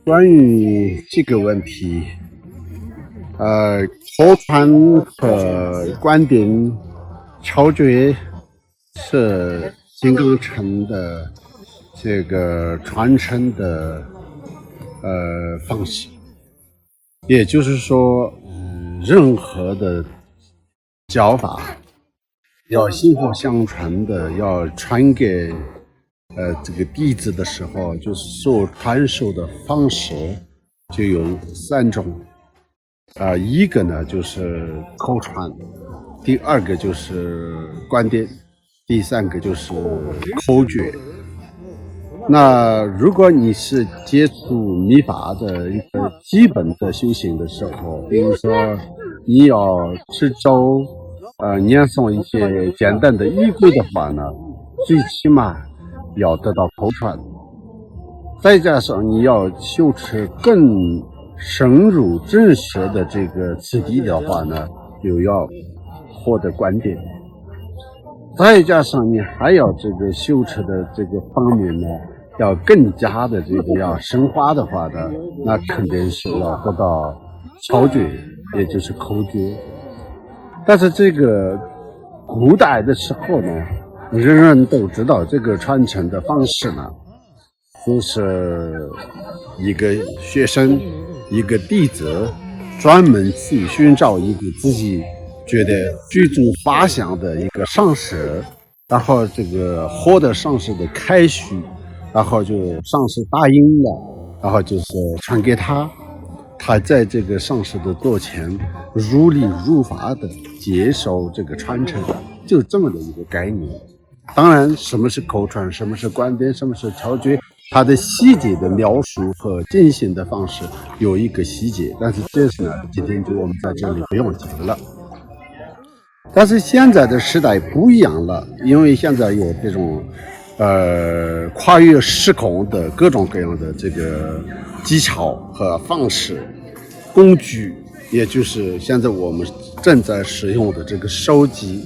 关于这个问题，口传和观点超绝是金刚城的这个传承的方式，也就是说，任何的教法要薪火相传的，要传给这个弟子的时候，就是所传授的方式就有3种。一个呢就是口传，第二个就是观点，第三个就是口诀。那如果你是接触密法的一个基本的修行的时候，比如说你要持咒，念诵一些简单的仪轨的话呢，最起码要得到口传。再加上你要修持更深入真实的这个次第的话呢，又要获得观点。再加上你还要这个修持的这个方面呢，要更加的这个要深化的话呢，那肯定是要得到超绝，也就是口诀。但是这个古代的时候呢，人人都知道这个传承的方式呢，就是一个学生一个弟子专门去寻找一个自己觉得具足法相的一个上师，然后这个获得上师的开许，然后就上师答应了，然后就是传给他，他在这个上师的座前如理如法的接受这个传承，就这么的一个概念。当然什么是口传，什么是观点，什么是超绝，它的细节的描述和进行的方式有一个细节，但是这是呢，今天就我们在这里不用讲了。但是现在的时代不一样了，因为现在有这种跨越时空的各种各样的这个技巧和方式工具，也就是现在我们正在使用的这个手机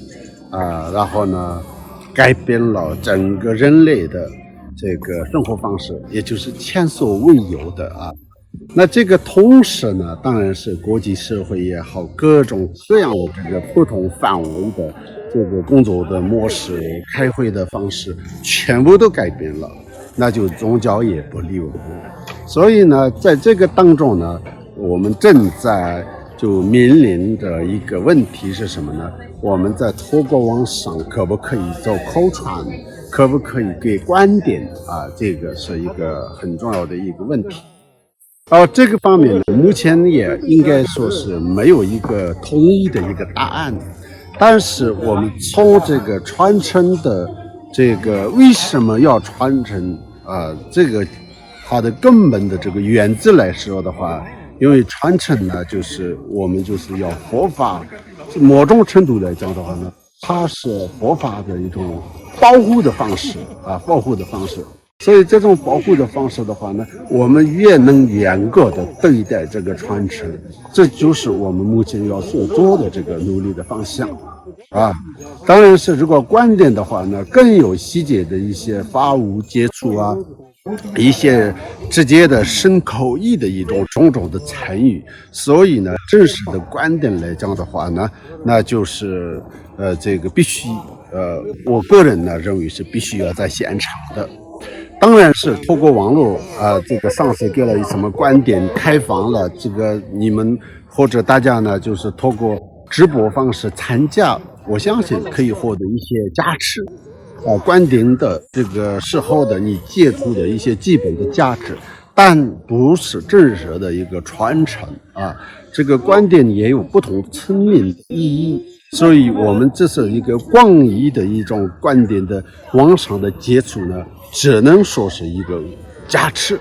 然后呢改变了整个人类的这个生活方式，也就是前所未有的那这个同时呢，当然是国际社会也好，各种各样的这个不同范围的这个工作的模式、开会的方式，全部都改变了，那就宗教也不例外。所以呢，在这个当中呢，我们正在就面临着一个问题是什么呢？我们在托国网上可不可以走口传，可不可以给观点这个是一个很重要的一个问题。这个方面呢，目前也应该说是没有一个统一的一个答案。但是我们从这个传承的这个为什么要传承这个它的根本的这个原则来说的话，因为传承呢，就是我们就是要佛法，某种程度来讲的话呢，它是佛法的一种保护的方式保护的方式。所以这种保护的方式的话呢，我们越能严格的对待这个传承，这就是我们目前要所做的这个努力的方向当然是如果观点的话呢，更有细节的一些法务接触一些直接的深口译的一种种种的参与。所以呢，正式的观点来讲的话呢，那就是这个必须我个人呢认为是必须要在现场的。当然是透过网络这个上司给了什么观点开放了，这个你们或者大家呢就是透过直播方式参加，我相信可以获得一些加持观点的这个事后的你接触的一些基本的价值，但不是正式的一个传承这个观点也有不同层面的意义。所以我们这是一个广义的一种观点的网上的接触呢，只能说是一个加持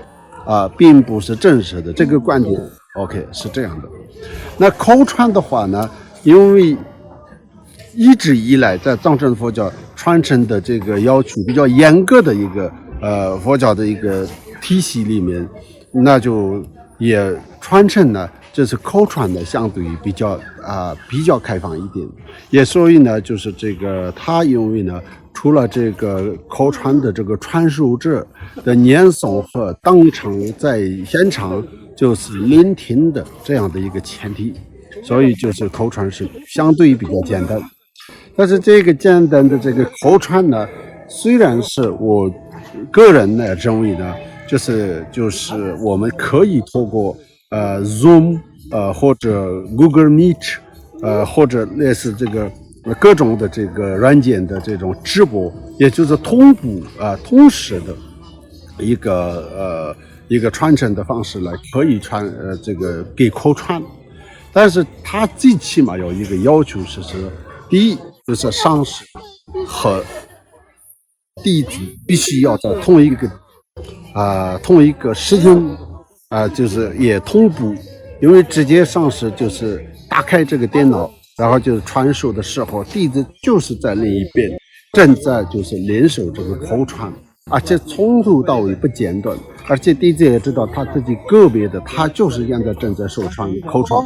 并不是正式的这个观点。OK， 是这样的。那口传的话呢，因为一直以来在藏传佛教传承的这个要求比较严格的一个佛教的一个体系里面，那就也传承呢这是口传的相对于比较开放一点，也所以呢，就是这个他因为呢，除了这个口传的这个传授者的念诵和当场在现场就是聆听的这样的一个前提，所以就是口传是相对比较简单。但是这个简单的这个口传呢，虽然是我个人呢认为呢，就是我们可以透过Zoom 或者 Google Meet 或者类似这个各种的这个软件的这种直播，也就是同步同时的一个传承的方式来可以这个给口传，但是它最起码有一个要求是第一就是上师和弟子必须要在同一个时间就是也同步，因为直接上师就是打开这个电脑，然后就是传授的时候，弟子就是在另一边正在就是联手这个口传，而且从头到尾不间断，而且弟子也知道他自己个别的他就是现在正在受口传，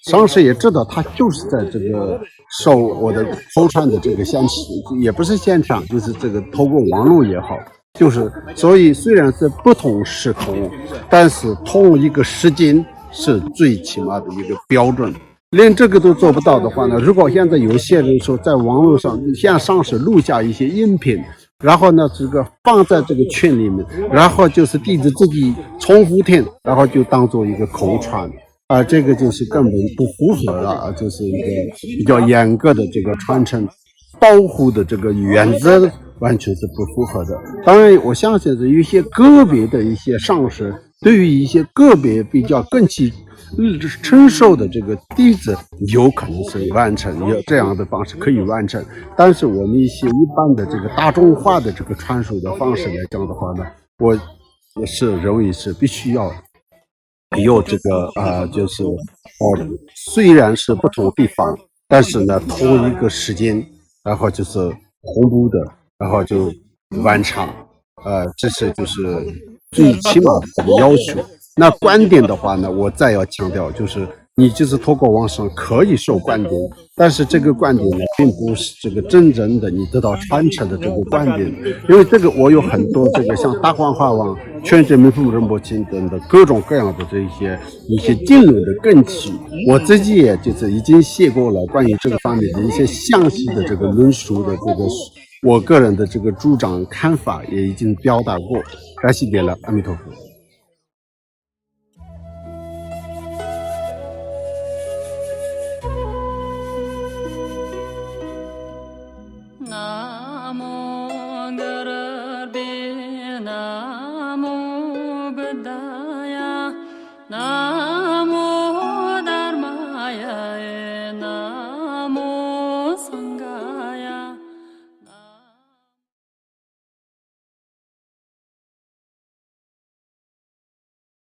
上师也知道他就是在这个受我的口传的这个现场，也不是现场，就是这个透过网络也好。就是所以虽然是不同时空，但是同一个时间是最起码的一个标准。连这个都做不到的话呢，如果现在有些人说在网络上向上师录下一些音频，然后呢这个放在这个群里面，然后就是弟子自己重复听，然后就当做一个口传这个就是根本不符合了就是一个比较严格的这个传承保护的这个原则，完全是不符合的。当然我相信是有一些个别的一些上师对于一些个别比较更其承受的这个弟子有可能是完成，有这样的方式可以完成，但是我们一些一般的这个大众化的这个传输的方式来讲的话呢，我是认为是必须要有这个就是虽然是不同地方，但是呢同一个时间，然后就是同步的，然后就完成，这是就是最起码的这个要求。那观点的话呢，我再要强调，就是你就是透过网上可以受观点，但是这个观点呢，并不是这个真正的你得到传承的这个观点，因为这个我有很多这个像大幻化网、全真明富仁波切等的各种各样的一些经论的根基，我自己也就是已经写过了关于这个方面的一些详细的这个论述的这个。我个人的这个主张看法也已经表达过，感谢您了，阿弥陀佛。Namo Garbe